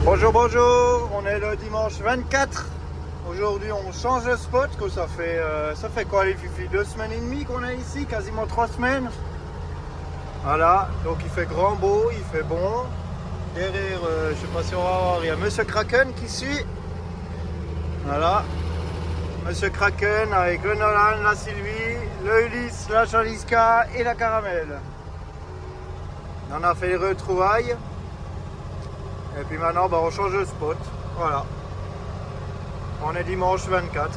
Bonjour, bonjour, on est le dimanche 24. Aujourd'hui on change de spot, que ça fait quoi les filles? 2 semaines et demie qu'on est ici, quasiment 3 semaines. Voilà, donc il fait grand beau, il fait bon. Derrière, je sais pas si on va voir, il y a Monsieur Kraken qui suit. Voilà, Monsieur Kraken avec le Nolan, la Sylvie, le Ulysse, la Chaliska et la Caramel. On a fait les retrouvailles. Et puis maintenant, on change de spot. Voilà. On est dimanche 24.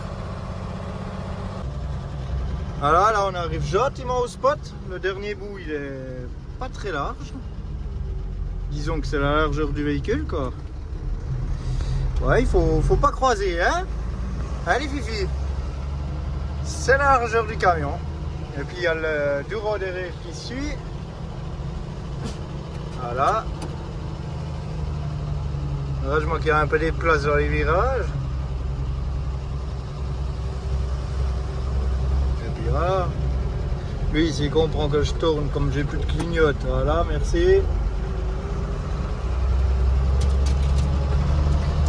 Voilà, là on arrive gentiment au spot. Le dernier bout, il est pas très large. Disons que c'est la largeur du véhicule, quoi. Ouais, il faut pas croiser, hein. Allez, Fifi. C'est la largeur du camion. Et puis il y a le Duro derrière qui suit. Voilà. Heureusement qu'il y a un peu des places dans les virages. Et puis voilà. Lui, s'il comprend que je tourne comme j'ai plus de clignote. Voilà, merci.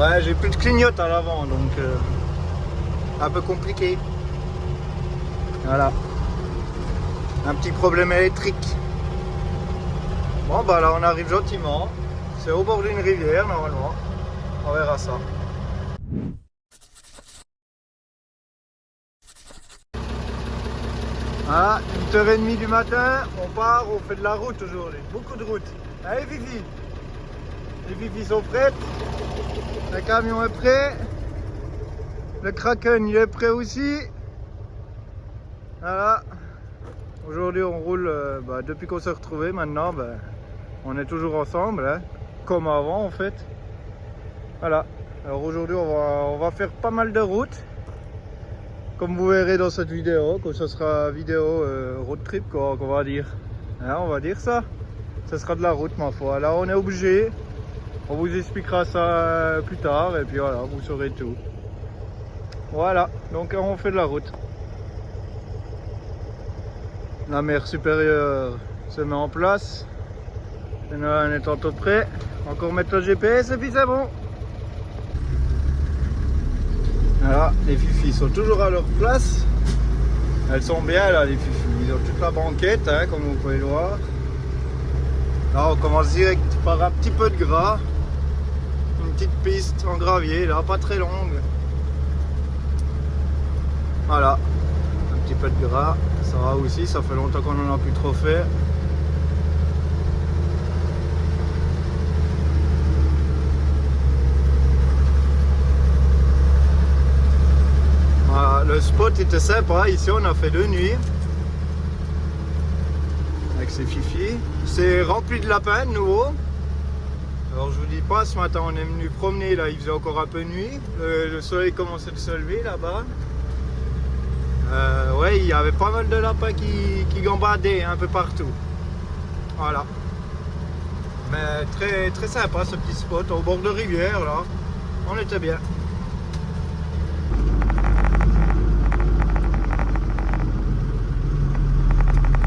Ouais, j'ai plus de clignote à l'avant, donc un peu compliqué. Voilà. Un petit problème électrique. Bon, bah là, on arrive gentiment. C'est au bord d'une rivière, normalement. On verra ça. Voilà, 8h30 du matin, on part, on fait de la route aujourd'hui. Beaucoup de route. Allez, Fifi. Les Fifi sont prêtes. Le camion est prêt. Le Kraken, il est prêt aussi. Voilà. Aujourd'hui, on roule, depuis qu'on s'est retrouvés maintenant, on est toujours ensemble, hein, comme avant en fait. Voilà. Alors aujourd'hui, on va faire pas mal de routes. Comme vous verrez dans cette vidéo, que ce sera vidéo road trip, quoi, qu'on va dire. Hein, on va dire ça. Ce sera de la route, ma foi. Là, on est obligé. On vous expliquera ça plus tard. Et puis voilà, vous saurez tout. Voilà. Donc, on fait de la route. La mer supérieure se met en place. On est tantôt prêt. Encore mettre le GPS et puis c'est bon. Voilà, les fifis sont toujours à leur place. Elles sont bien là, les fifis. Ils ont toute la banquette, hein, comme vous pouvez le voir. Là, on commence direct par un petit peu de gras. Une petite piste en gravier, là, pas très longue. Voilà, un petit peu de gras. Ça va aussi, ça fait longtemps qu'on n'en a plus trop fait. Le spot était sympa, ici on a fait 2 nuits avec ces fifis. C'est rempli de lapins de nouveau. Alors je vous dis pas, ce matin on est venu promener, là il faisait encore un peu nuit. Le soleil commençait de se lever là-bas. Ouais, il y avait pas mal de lapins qui gambadaient un peu partout. Voilà. Mais très, très sympa ce petit spot au bord de rivière là. On était bien.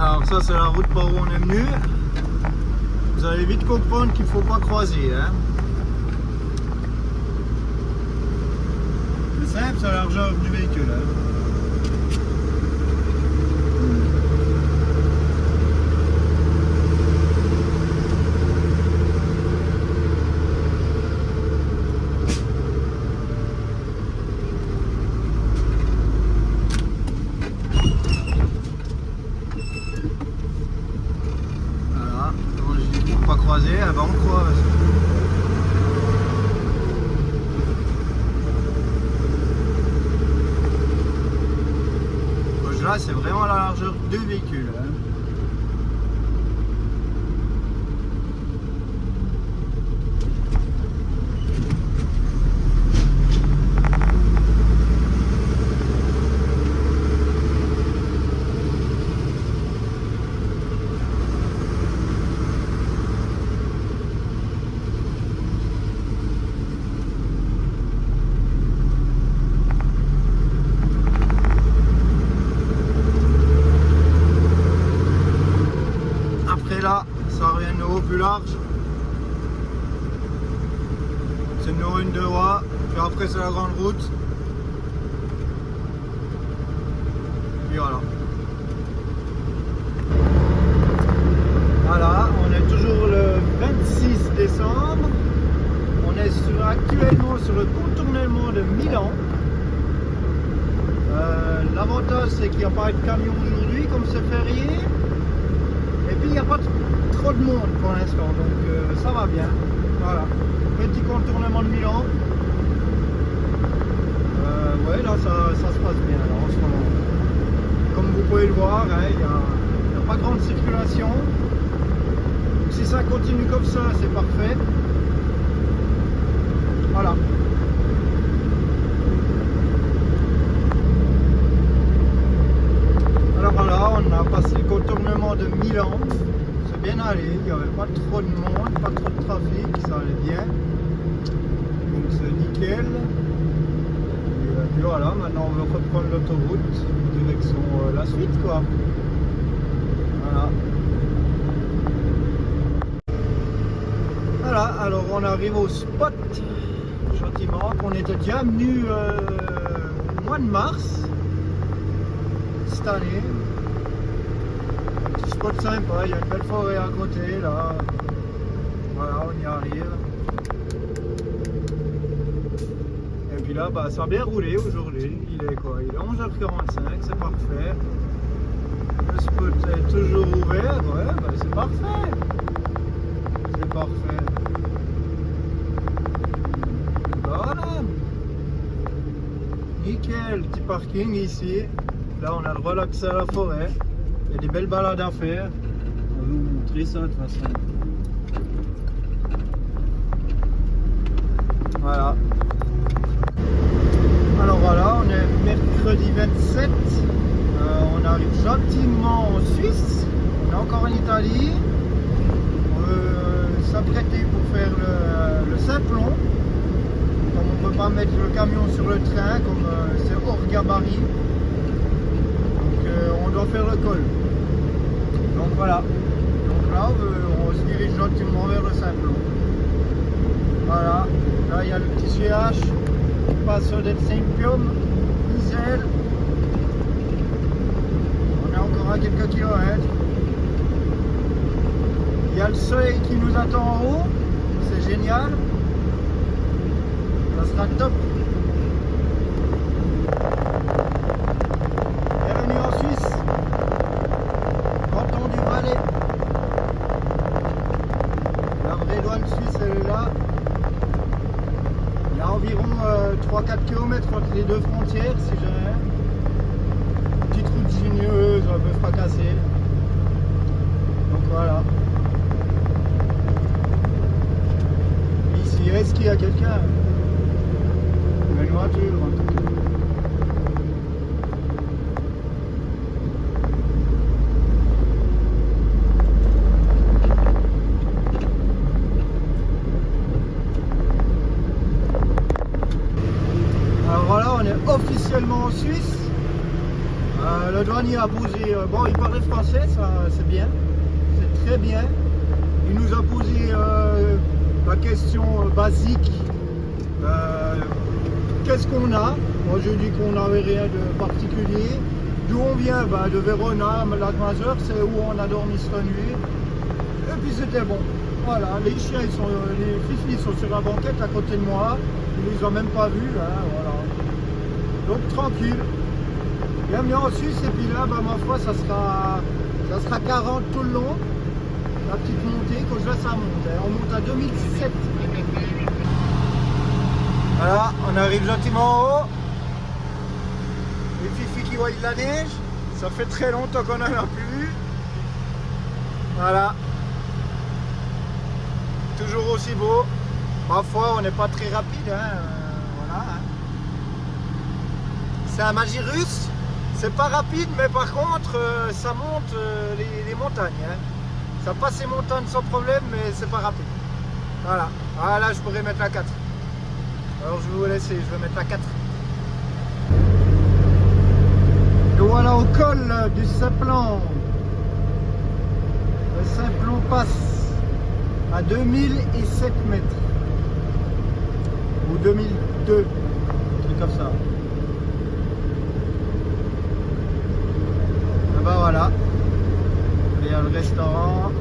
Alors ça c'est la route par où on est venu. Vous allez vite comprendre qu'il ne faut pas croiser. Hein. C'est simple, c'est la largeur du véhicule. Hein. Croiser, ah ben on croise. Là c'est vraiment la largeur du véhicule. Hein. là, ça revient de nouveau plus large. C'est numéro 1 de Roy, puis après c'est la grande route. Et voilà. Voilà, on est toujours le 26 décembre. On est actuellement sur le contournement de Milan. L'avantage c'est qu'il n'y a pas de camion aujourd'hui comme c'est férié. Et puis il n'y a pas trop de monde pour l'instant, donc ça va bien. Voilà, petit contournement de Milan. Ouais, là ça se passe bien là, en ce moment. Comme vous pouvez le voir, hein, il n'y a pas grande circulation. Si ça continue comme ça, c'est parfait. Voilà. Alors voilà, on a passé le contournement de Milan. C'est bien allé, il n'y avait pas trop de monde, pas trop de trafic, ça allait bien. Donc c'est nickel. Et puis voilà, maintenant on va reprendre l'autoroute, direction la suite quoi. Voilà. Voilà, alors on arrive au spot, gentiment, qu'on était déjà venu au mois de mars, cette année. Un petit spot sympa, il y a une belle forêt à côté, là. Voilà, on y arrive. Et puis là, bah, ça a bien roulé aujourd'hui, il est quoi? Il est 11h45, c'est parfait. Le spot est toujours ouvert, ouais, bah, c'est parfait. C'est parfait. Voilà. Nickel, petit parking ici. Là, on a le droit d'accès à la forêt. Il y a des belles balades à faire. On va vous montrer ça de toute façon. Voilà. Alors voilà, on est mercredi 27. On arrive gentiment en Suisse. On est encore en Italie. S'apprêter pour faire le Simplon. Comme on ne peut pas mettre le camion sur le train, comme c'est hors gabarit, donc on doit faire le col. Donc voilà. Donc là on se dirige gentiment vers le Simplon. Voilà. Là il y a le petit GH qui passe sur des Sempium, Isel. On est encore à quelques kilomètres. Il y a le soleil qui nous attend en haut, c'est génial, ça sera top. Bienvenue en Suisse, canton du Valais. La vraie douane suisse elle est là. Il y a environ 3-4 km entre les deux frontières si jamais. Petite route sinueuse, un peu fracassée. Donc voilà. Est-ce qu'il y a quelqu'un? Une voiture en tout cas. Alors voilà, on est officiellement en Suisse. Le douanier a posé, bon il parlait français, ça c'est bien, c'est très bien. Il nous a posé la question basique, qu'est-ce qu'on a? Moi je dis qu'on n'avait rien de particulier. D'où on vient? Bah, de Verona, Lac Majeur, c'est où on a dormi cette nuit. Et puis c'était bon. Voilà, les chiens, les fifis sont sur la banquette à côté de moi. Ils les ont même pas vus, hein, voilà. Donc tranquille. Bienvenue en Suisse et puis là, bah, ma foi, ça sera 40 tout le long. La petite montée, quand je vois ça monte, hein. On monte à 2007. Voilà, on arrive gentiment en haut. Les fifis qui voient de la neige, ça fait très longtemps qu'on n'en a plus. Voilà. Toujours aussi beau. Parfois on n'est pas très rapide, hein. Voilà. Hein. C'est un Magirus. C'est pas rapide, mais par contre, ça monte les montagnes. Hein. Ça passe les montagnes sans problème, mais c'est pas rapide. Voilà. Ah là, je pourrais mettre la 4. Alors je vais vous laisser, je vais mettre la 4. Et voilà au col du Simplon. Le Simplon passe à 2007 mètres. ou 2002, un truc comme ça. Et ben voilà, il y a le restaurant.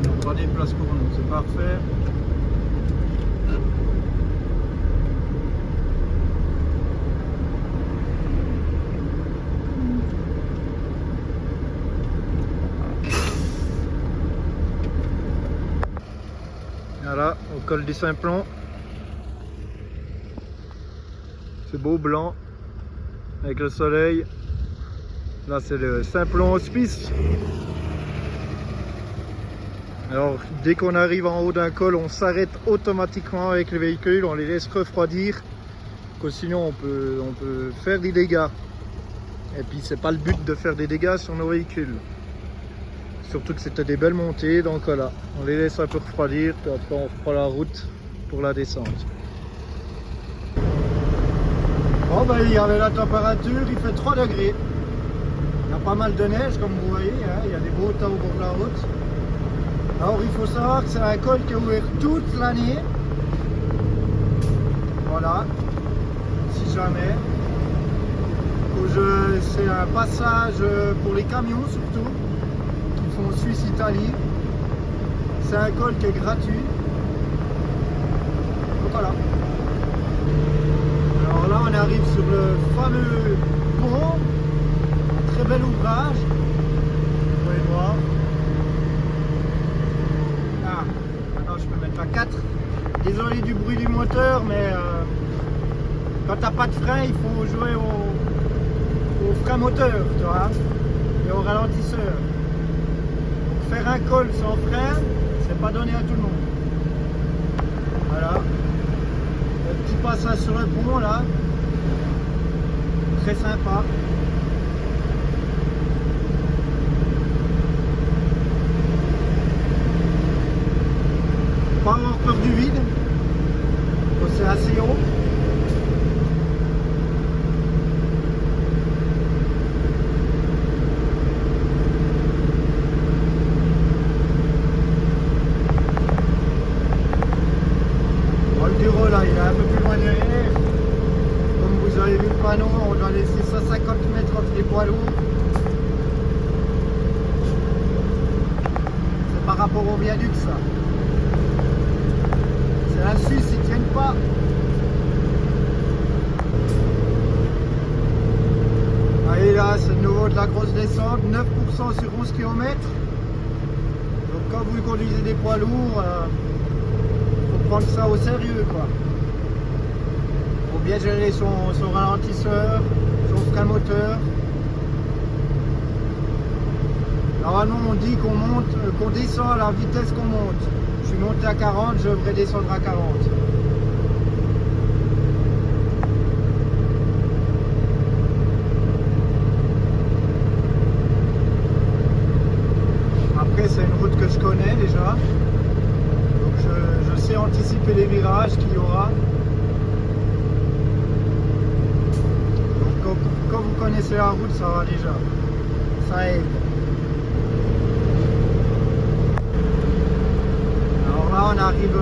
On va des places pour nous, c'est parfait. Voilà, au col du Simplon. C'est beau blanc avec le soleil. Là c'est le Simplon Hospice. Alors dès qu'on arrive en haut d'un col, on s'arrête automatiquement avec les véhicules, on les laisse refroidir, que sinon on peut faire des dégâts. Et puis c'est pas le but de faire des dégâts sur nos véhicules. Surtout que c'était des belles montées, donc voilà, on les laisse un peu refroidir, puis après on reprend la route pour la descente. Bon ben il y avait la température, il fait 3 degrés. Il y a pas mal de neige comme vous voyez, hein, il y a des beaux temps au bord de la route. Alors il faut savoir que c'est un col qui est ouvert toute l'année. Voilà, si jamais. C'est un passage pour les camions surtout, qui font Suisse-Italie. C'est un col qui est gratuit. Donc voilà. Alors là on arrive sur le fameux pont. Très bel ouvrage. Vous pouvez voir. Ah, maintenant je peux mettre à 4. Désolé du bruit du moteur, mais quand t'as pas de frein, il faut jouer au frein moteur, tu vois, et au ralentisseur. Donc, faire un col sans frein, c'est pas donné à tout le monde. Voilà. Le petit passage sur le pont là. Très sympa. Pas avoir peur du vide, c'est assez haut. Le bureau là, il est un peu plus loin derrière. Comme vous avez vu le panneau, on doit laisser 150 mètres entre les poids lourds. C'est par rapport au viaduc ça. C'est la Suisse, ils ne tiennent pas. Allez là, c'est de nouveau de la grosse descente, 9% sur 11 km. Donc quand vous conduisez des poids lourds, faut prendre ça au sérieux quoi. Faut bien gérer son ralentisseur, son frein moteur. Normalement on dit qu'on descend à la vitesse qu'on monte. Je suis monté à 40, je devrais descendre à 40. Après c'est une route que je connais déjà. Donc je sais anticiper les virages qu'il y aura. Donc quand vous connaissez la route, ça va déjà. Ça aide. Là, on arrive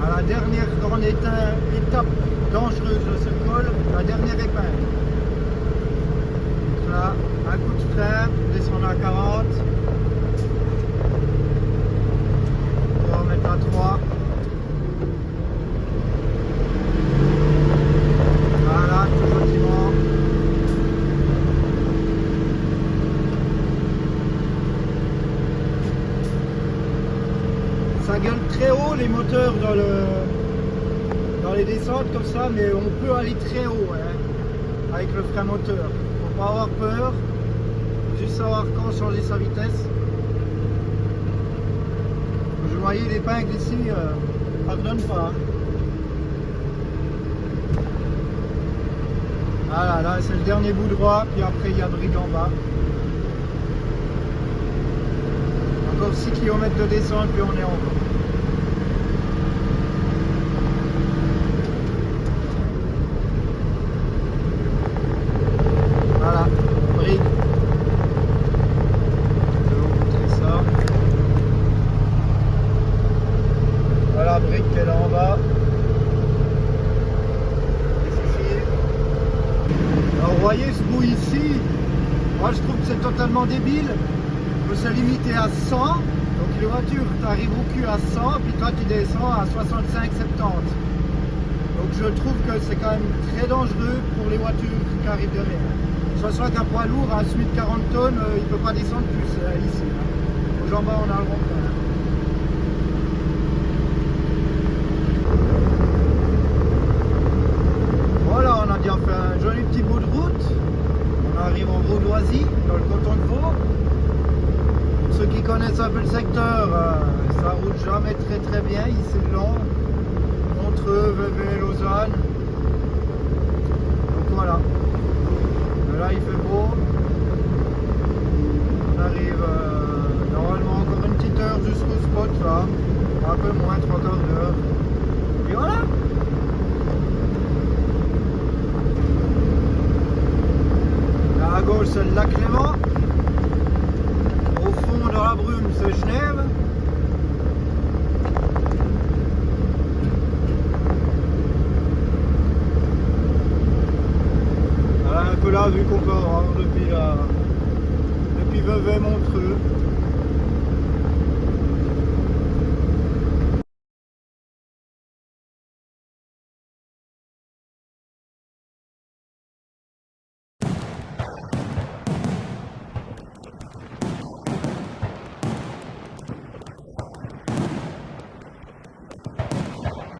à la dernière grande étape dangereuse de ce col, la dernière épingle. Donc là, un coup de frein, descendre à 40. On va remettre à 3. Voilà, tout gentiment. Ça gueule très haut les moteurs dans les descentes comme ça, mais on peut aller très haut hein, avec le frein moteur. Faut pas avoir peur, faut juste savoir quand changer sa vitesse. Je voyais l'épingle ici, pardonne pas. Voilà, là c'est le dernier bout droit, puis après il y a brigue en bas. Encore 6 km de descente, puis on est en bas. Voilà, brique. voyez ce bout ici, moi je trouve que c'est totalement débile. Il faut se limiter à 100. Donc les voitures, tu arrives au cul à 100, puis toi tu descends à 65-70. Donc je trouve que c'est quand même très dangereux pour les voitures qui arrivent derrière. Soit qu'un poids lourd, un SMIC 40 tonnes, il ne peut pas descendre plus ici. Aux gens bas, on a le rond. Voilà, on a déjà fait un joli petit bout de route. On arrive en Vaudoisie, dans le canton de Vaud. Pour ceux qui connaissent un peu le secteur, ça roule jamais très bien. Ici, c'est lent. Montreux, Vevey, Lausanne. Donc voilà. Là, il fait beau. On arrive normalement encore une petite heure jusqu'au spot là. Un peu moins, 3 quarts d'heure. Et voilà. Là à gauche, c'est le lac Léman. Au fond, dans la brume, c'est Genève. Voilà un peu là, vu qu'on peut voir depuis Vevey, Montreux.